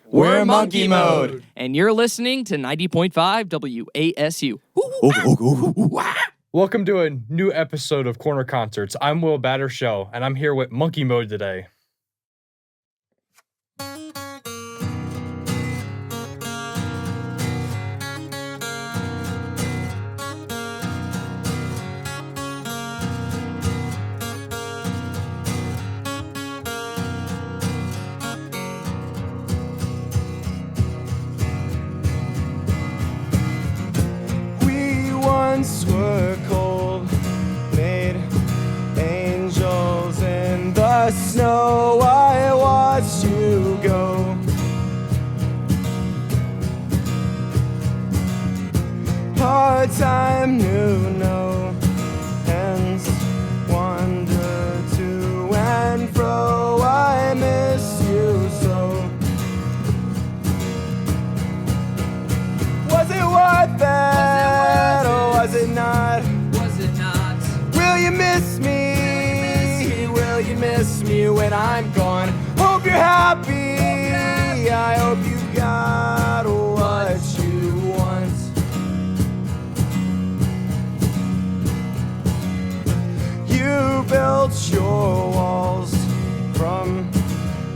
We're Monke Mode. And you're listening to 90.5 WASU. Welcome to a new episode of Corner Concerts. I'm Will Battershell, and I'm here with Monke Mode today. Once were cold, made angels in the snow. I watched you go. Hard time knew no ends. Wander to and fro. I miss you so. Was it worth it? Was it not? Was it not? Will you miss me? Will you miss me when I'm gone? Hope you're happy. I hope you got what you want. You built your walls from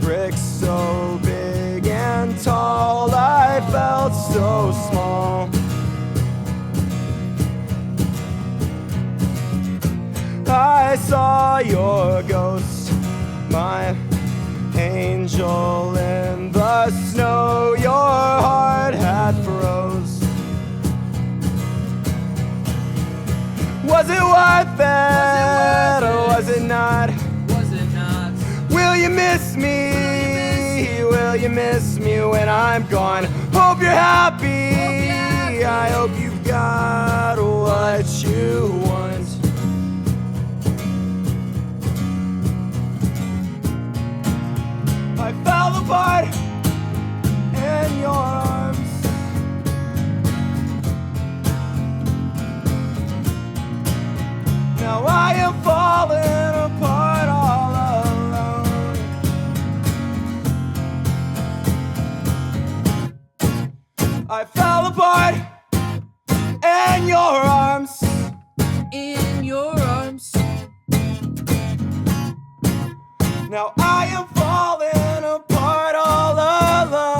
bricks so big and tall. I felt so small. I saw your ghost, my angel in the snow. Your heart had froze. Was it worth it or was it not? Was it not? Will you miss me? Will you miss me when I'm gone? Hope you're happy. I hope you've got what you want. I fell apart in your arms. Now I am falling apart all alone. I fell apart in your arms. In your arms. Now I am falling apart all alone.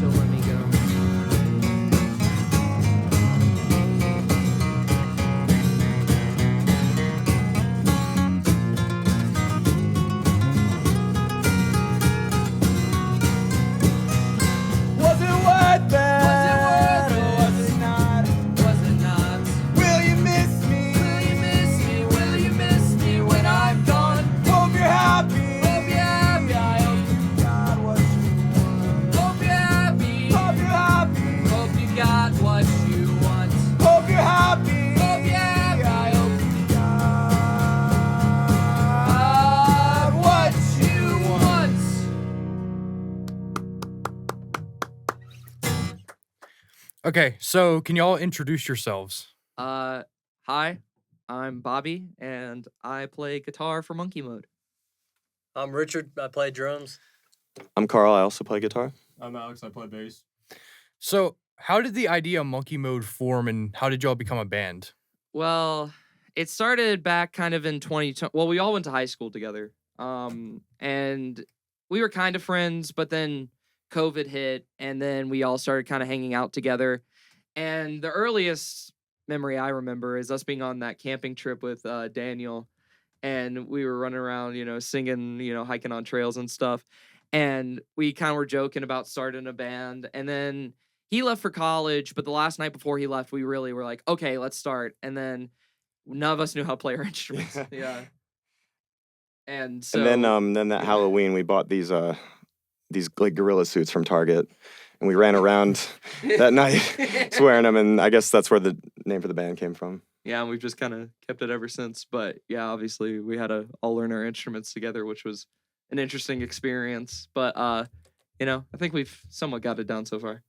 Don't let me go. Was it worth it? Or was it not? Was it not? Will you miss me? Will you miss me? Will you miss me when I'm gone? Hope you're happy. Hope you're happy. I hope you got what you want. Hope you're happy. Hope you're happy. Hope you got what you want. Hope you're happy. Hope you're happy. I hope you got What you want. Okay, so can y'all introduce yourselves? Hi, I'm Bobby, and I play guitar for Monke Mode. I'm Richard. I play drums. I'm Carl. I also play guitar. I'm Alex. I play bass. So, how did the idea of Monke Mode form, and how did y'all become a band? Well, it started back kind of in 2020. Well, we all went to high school together, and we were kind of friends, but then COVID hit, and then we all started kind of hanging out together. And the earliest memory I remember is us being on that camping trip with Daniel, and we were running around, singing, hiking on trails and stuff. And we kind of were joking about starting a band. And then he left for college, but the last night before he left, we really were like, okay, let's start. And then none of us knew how to play our instruments. Yeah. And so And then that Halloween we bought these like gorilla suits from Target, and we ran around that night swearing them, and I guess that's where the name for the band came from. yeah, and we've just kind of kept it ever since. But yeah, obviously we had to all learn our instruments together, which was an interesting experience. But I think we've somewhat got it down so far.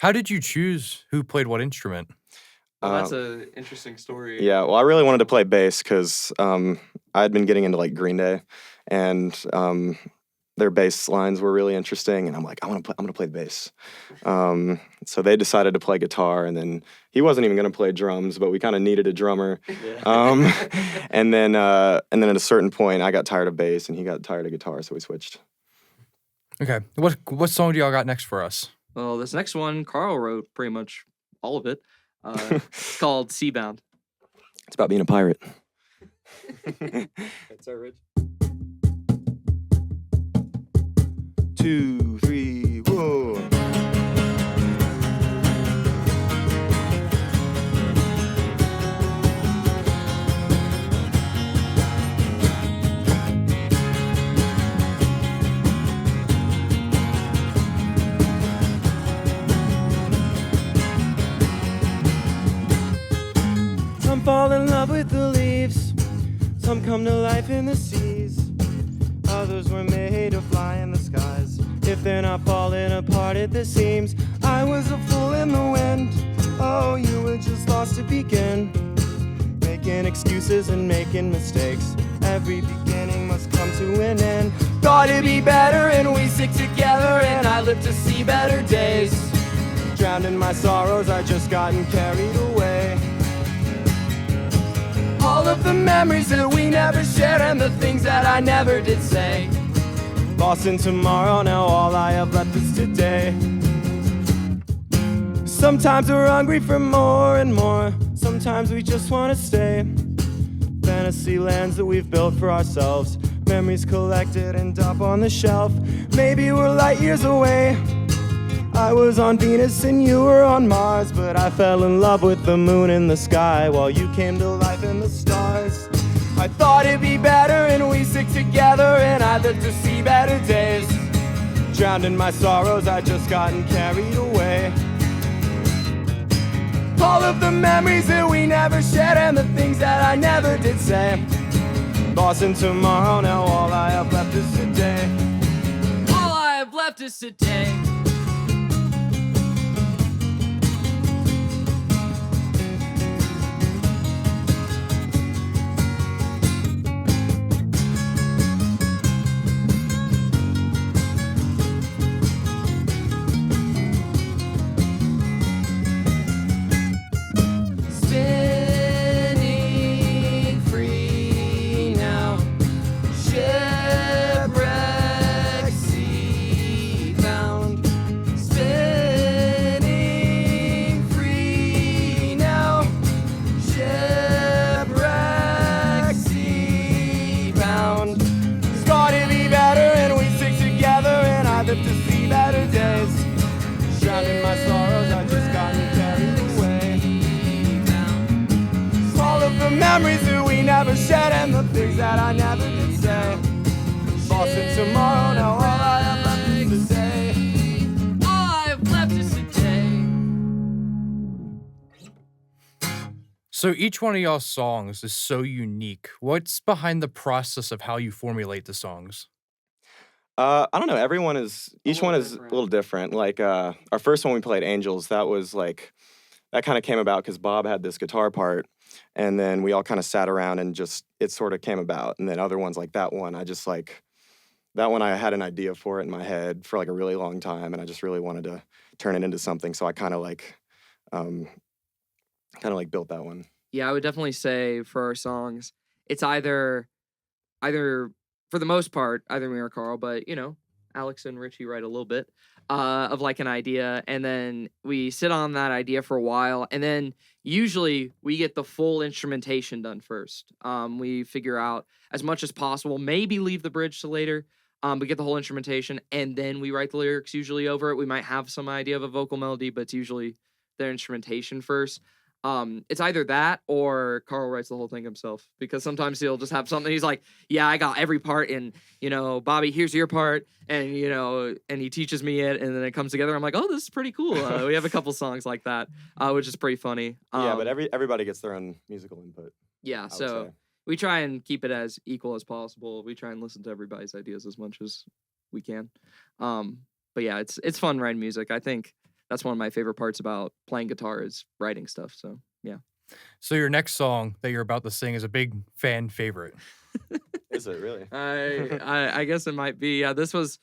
How did you choose who played what instrument? Well, that's an interesting story. Yeah, well, I really wanted to play bass because I had been getting into like Green Day, and their bass lines were really interesting, and I'm like, I'm gonna play the bass. So they decided to play guitar, and then he wasn't even gonna play drums, but we kind of needed a drummer. And then at a certain point, I got tired of bass, and he got tired of guitar, so we switched. Okay. What song do y'all got next for us? Well, this next one, Carl wrote pretty much all of it. It's called Seabound. It's about being a pirate. That's our Rich. 2, 3, whoa. Some fall in love with the leaves, some come to life in the seas. Others were made to fly in the skies. If they're not falling apart at the seams, I was a fool in the wind. Oh, you were just lost to begin. Making excuses and making mistakes. Every beginning must come to an end. Thought it'd be better and we stick together, and I live to see better days. Drowned in my sorrows, I just gotten carried away. All of the memories that we never shared and the things that I never did say. Lost in tomorrow, now all I have left is today. Sometimes we're hungry for more and more. Sometimes we just want to stay. Fantasy lands that we've built for ourselves. Memories collected and up on the shelf. Maybe we're light years away. I was on Venus and you were on Mars, but I fell in love with the moon in the sky while you came to life in the stars. I thought it'd be better and we stick together, and I lived to see better days. Drowned in my sorrows, I just gotten carried away. All of the memories that we never shared and the things that I never did say. Lost in tomorrow, now all I have left is today. All I have left is today. Spinning free now. Shipwreck sea bound. Spinning free now. Shipwreck sea bound. Thought it'd be better and we stick together, and I live to see better days. Drowned in my sorrows, I just gotten carried away. All of the memories that we never shared and the things that I never did say. Lost in tomorrow, now all I have left is today. All I have left is today. So each one of y'all's songs is so unique. What's behind the process of how you formulate the songs? I don't know. Each one is a different. little different. Like our first one we played, Angels. That was like that kind of came about because Bob had this guitar part, and then we all kind of sat around and just it sort of came about. And then other ones like that one, I just like that one. I had an idea for it in my head for like a really long time, and I just really wanted to turn it into something. So I kind of like built that one. Yeah, I would definitely say for our songs, it's either for the most part, either me or Carl, but you know, Alex and Richie write a little bit of like an idea, and then we sit on that idea for a while, and then usually we get the full instrumentation done first. We figure out as much as possible, maybe leave the bridge to later, but get the whole instrumentation, and then we write the lyrics usually over it. We might have some idea of a vocal melody, but it's usually their instrumentation first. It's either that or Carl writes the whole thing himself, because sometimes he'll just have something. He's like, yeah, I got every part, and you know, Bobby, here's your part, and you know, and he teaches me it, and then it comes together. I'm like, oh, this is pretty cool. We have a couple songs like that, which is pretty funny. Yeah, but everybody gets their own musical input. Yeah, I would so say. we try and keep it as equal as possible. We try and listen to everybody's ideas as much as we can. But yeah, it's fun writing music. I think that's one of my favorite parts about playing guitar is writing stuff. So So your next song that you're about to sing is a big fan favorite. Is it really? I guess it might be. Yeah, this was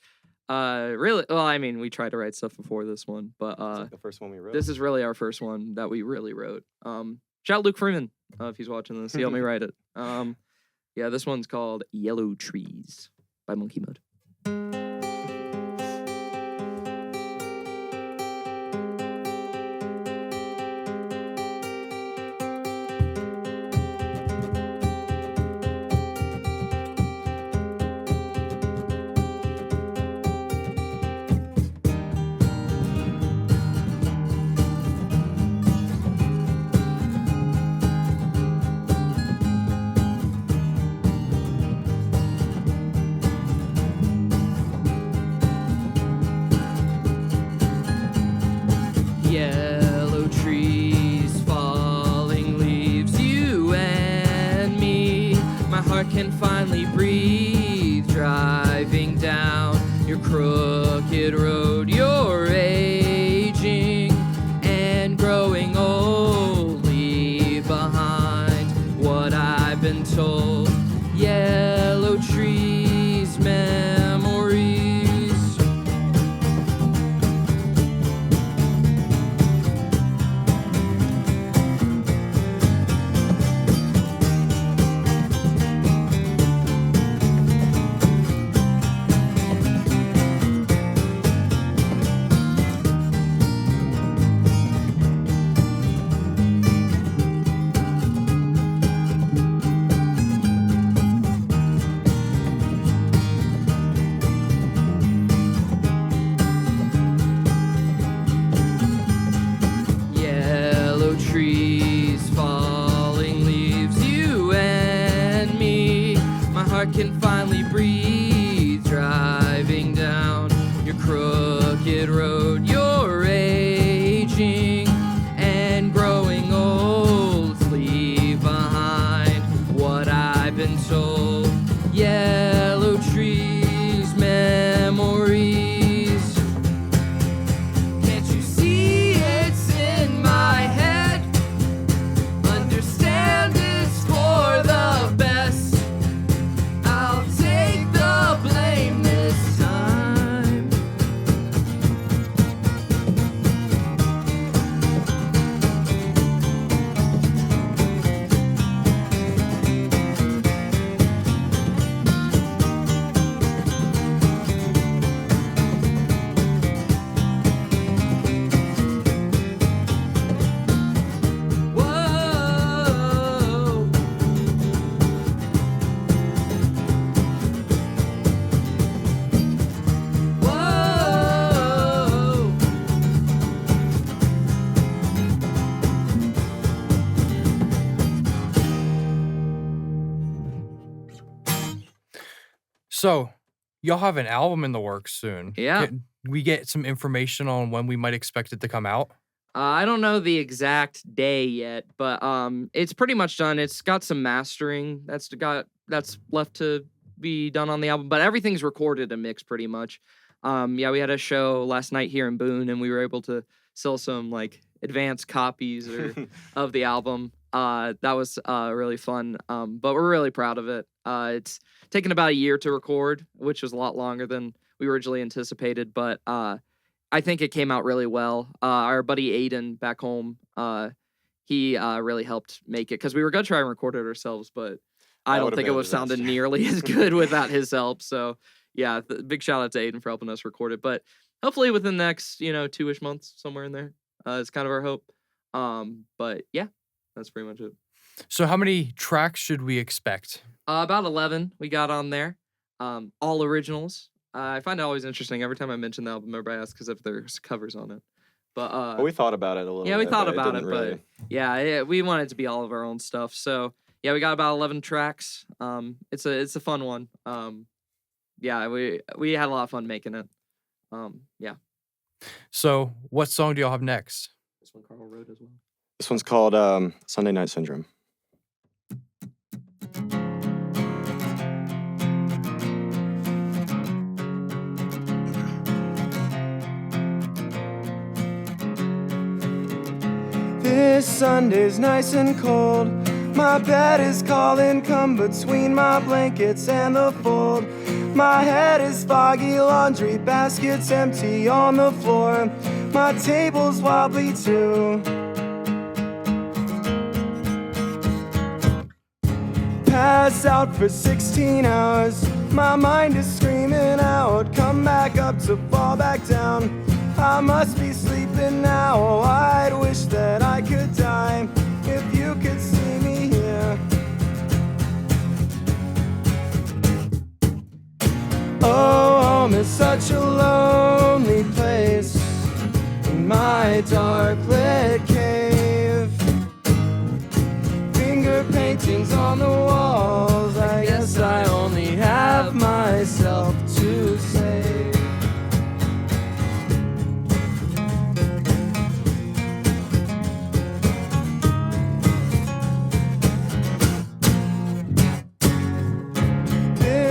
really well. I mean, we tried to write stuff before this one, but It's like the first one we wrote. this is really our first one that we really wrote. Shout out Luke Freeman if he's watching this. He helped me write it. Yeah, this one's called "Yellow Trees" by Monke Mode. Yellow trees, falling leaves, you and me. My heart can finally breathe, driving down your crooked road. You're aging and growing old. Leave behind what I've been told. Yellow trees, memories. Yellow trees, falling leaves, you and me. My heart can finally breathe, driving down your crooked road. You're aging and growing old. Leave behind what I've been told. Yellow trees, memories. Can't you see it's in my head? Understand it's for the best. I'll take the blame this time. Whoa. Whoa. So y'all have an album in the works soon. Yeah. Can we get some information on when we might expect it to come out? I don't know the exact day yet, but it's pretty much done. It's got some mastering that's left to be done on the album, but everything's recorded and mixed pretty much. Yeah, we had a show last night here in Boone, and we were able to sell some like advanced copies of the album. That was really fun. But we're really proud of it. It's taken about a year to record, which was a lot longer than we originally anticipated, but I think it came out really well. Our buddy Aiden back home, he really helped make it because we were gonna try and record it ourselves, but I That don't would've think it been a would have sounded disaster. nearly as good without his help. So yeah, big shout out to Aiden for helping us record it. But hopefully within the next 2-ish months, somewhere in there, is kind of our hope. But yeah, that's pretty much it. So how many tracks should we expect? About 11 we got on there, all originals. I find it always interesting every time I mention the album. Everybody asks because if there's covers on it. But Well, we thought about it a little yeah, bit. we thought but about it, didn't really. but yeah, we want it to be all of our own stuff. So yeah, we got about 11 tracks. It's a fun one. Yeah, we had a lot of fun making it. Yeah, So what song do y'all have next? this one Carl wrote as well. This one's called Sunday Night Syndrome. This This Sunday's nice and cold. My bed is calling, come between my blankets and the fold. My head is foggy, laundry baskets empty on the floor. My table's wobbly too. Pass out for 16 hours. My mind is screaming out. Come back up to fall back down. I must be sleeping now. I'd wish that I could die if you could see me here. Oh, home is such a lonely place in my dark lit cave. Finger paintings on the walls. I guess I only have myself to save.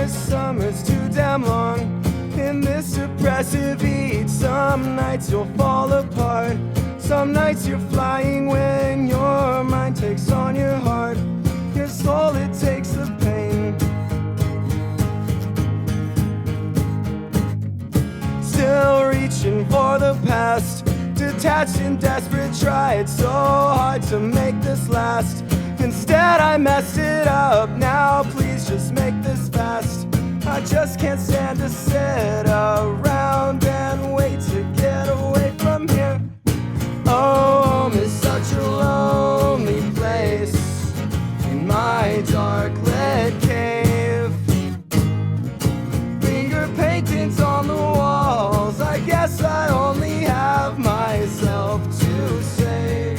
Summer's too damn long in this oppressive heat. Some nights you'll fall apart. Some nights you're flying when your mind takes on your heart. Your soul, it takes the pain. Still reaching for the past, detached and desperate, tried so hard to make this last. Instead I messed it up. Now please just make this fast. I just can't stand to sit around and wait to get away from here. Oh, home is such a lonely place in my dark lit cave. Finger paintings on the walls. I guess I only have myself to save.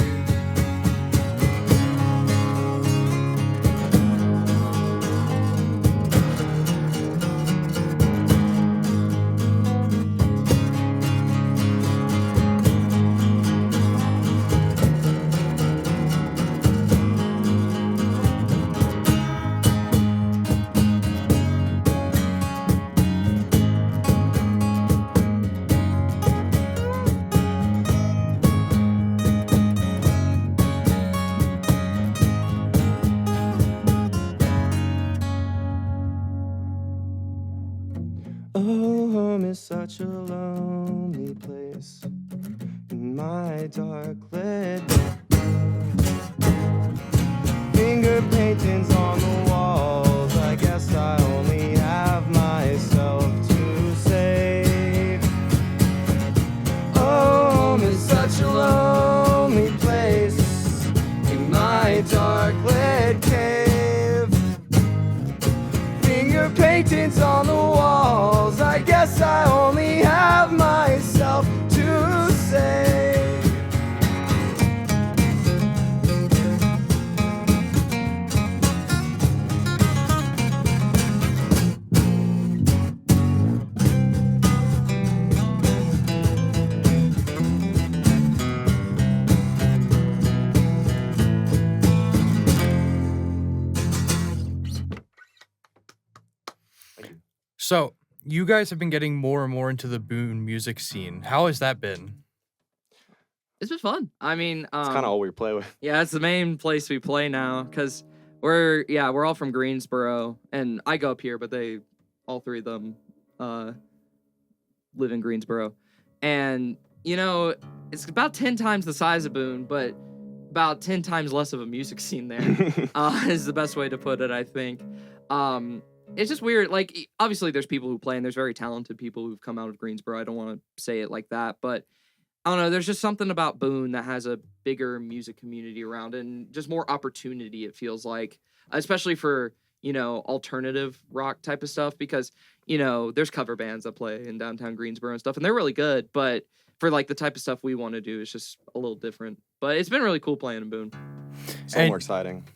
Oh, home is such a lonely place in my dark lit. Finger paintings on the walls. I guess I only have myself to save. Oh, home is such a lonely place in my dark lit cave. Finger paintings on the walls. I guess I only have myself to save. So, you guys have been getting more and more into the Boone music scene. How has that been? It's been fun. I mean, It's kind of all we play with. yeah, it's the main place we play now because we're all from Greensboro, and I go up here, but all three of them, live in Greensboro, and it's about 10 times the size of Boone, but about 10 times less of a music scene there. Is the best way to put it, I think. It's just weird. Like, obviously, there's people who play, and there's very talented people who've come out of Greensboro. I don't want to say it like that, but I don't know. There's just something about Boone that has a bigger music community around, and just more opportunity. It feels like, especially for alternative rock type of stuff, because there's cover bands that play in downtown Greensboro and stuff, and they're really good. But for like the type of stuff we want to do, it's just a little different. But it's been really cool playing in Boone. So more exciting.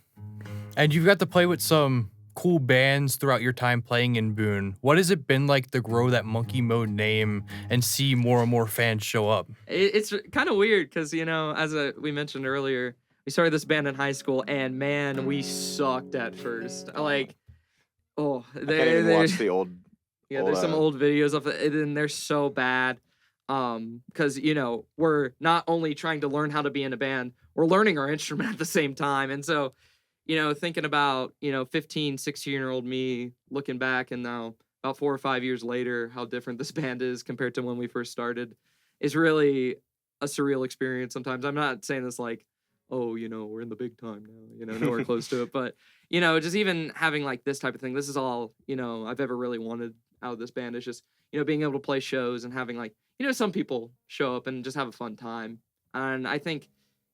And you've got to play with some cool bands throughout your time playing in Boone. What has it been like to grow that Monke Mode name and see more and more fans show up? It's kind of weird because, as we mentioned earlier, we started this band in high school, and man, we sucked at first. Like, I can't even watch the old. Yeah, there's some old videos of it, and they're so bad. Because we're not only trying to learn how to be in a band, we're learning our instrument at the same time. And so, thinking about, 15, 16-year-old me looking back and now about 4 or 5 years later, how different this band is compared to when we first started is really a surreal experience sometimes. I'm not saying this like, oh, we're in the big time now, nowhere close to it. But, just even having like this type of thing, this is all, I've ever really wanted out of this band is just, being able to play shows and having like, some people show up and just have a fun time. And I think,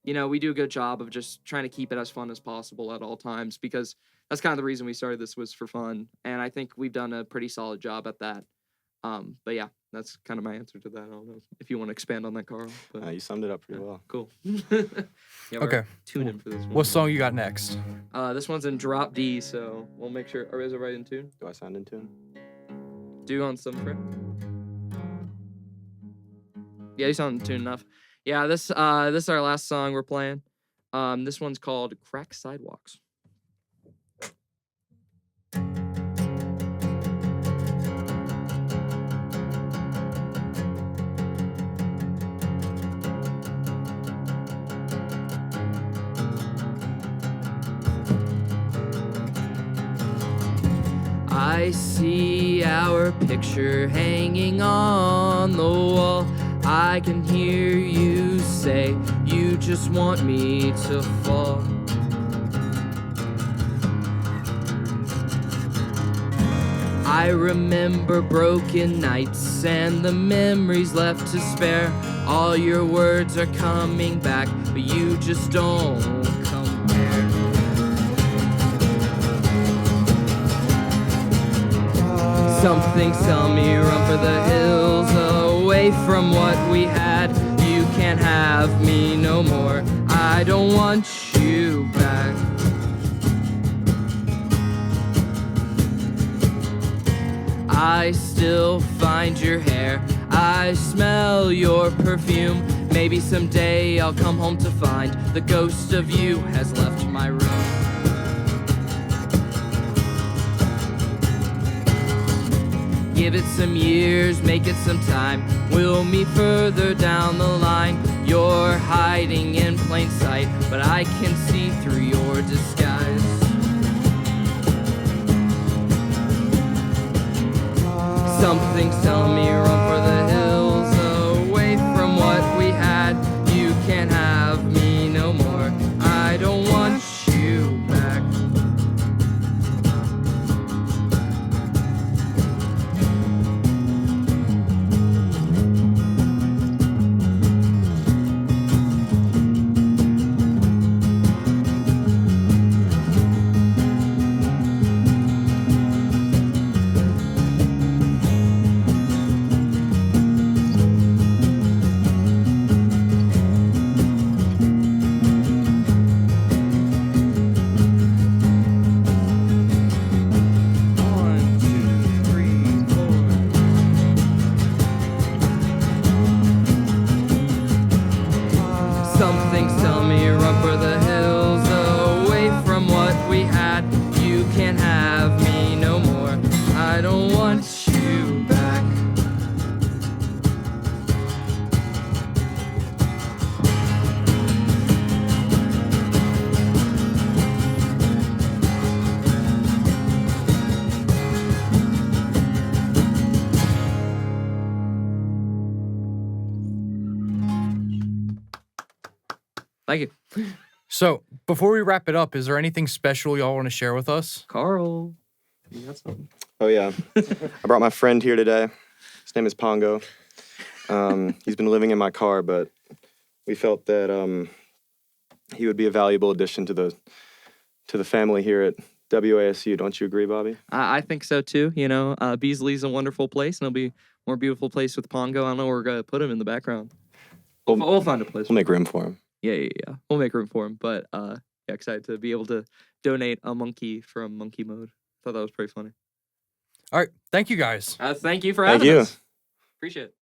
we do a good job of just trying to keep it as fun as possible at all times, because that's kind of the reason we started this, was for fun. And I think we've done a pretty solid job at that. But yeah, that's kind of my answer to that. I don't know if you want to expand on that, Carl. But, You summed it up pretty well. Cool. Yeah, Okay. Tune in for this one. What song you got next? This one's in drop D, so we'll make sure. Or is it right in tune? Do I sound in tune? Do on some fret. Yeah, you sound in tune enough. Yeah, this is our last song we're playing. This one's called Crack Sidewalks. I see our picture hanging on the wall. I can hear you say you just want me to fall. I remember broken nights and the memories left to spare. All your words are coming back, but you just don't compare. Something tell me run for the hills, away from what we had. You can't have me no more, I don't want you back. I still find your hair, I smell your perfume. Maybe someday I'll come home to find the ghost of you has left my room. Give it some years, make it some time. We'll meet further down the line. You're hiding in plain sight, but I can see through your disguise. Something's telling me run for the hills, away from what we had. You can't have me no more, I don't want you back. Something's telling me run for the hills, away from what we had. You can't have me no more, I don't want you back. Thank you. So, before we wrap it up, is there anything special y'all want to share with us? Carl, you got something? Oh, yeah. I brought my friend here today. His name is Pongo. He's been living in my car, but we felt that he would be a valuable addition to the family here at WASU. Don't you agree, Bobby? I think so too. Beasley's a wonderful place, and it'll be a more beautiful place with Pongo. I don't know where we're gonna put him in the background. We'll find a place. We'll make room for him. Yeah. We'll make room for him. But yeah, excited to be able to donate a monkey from Monke Mode. Thought that was pretty funny. All right. Thank you guys. Thank you for Thank having you. us. Appreciate it.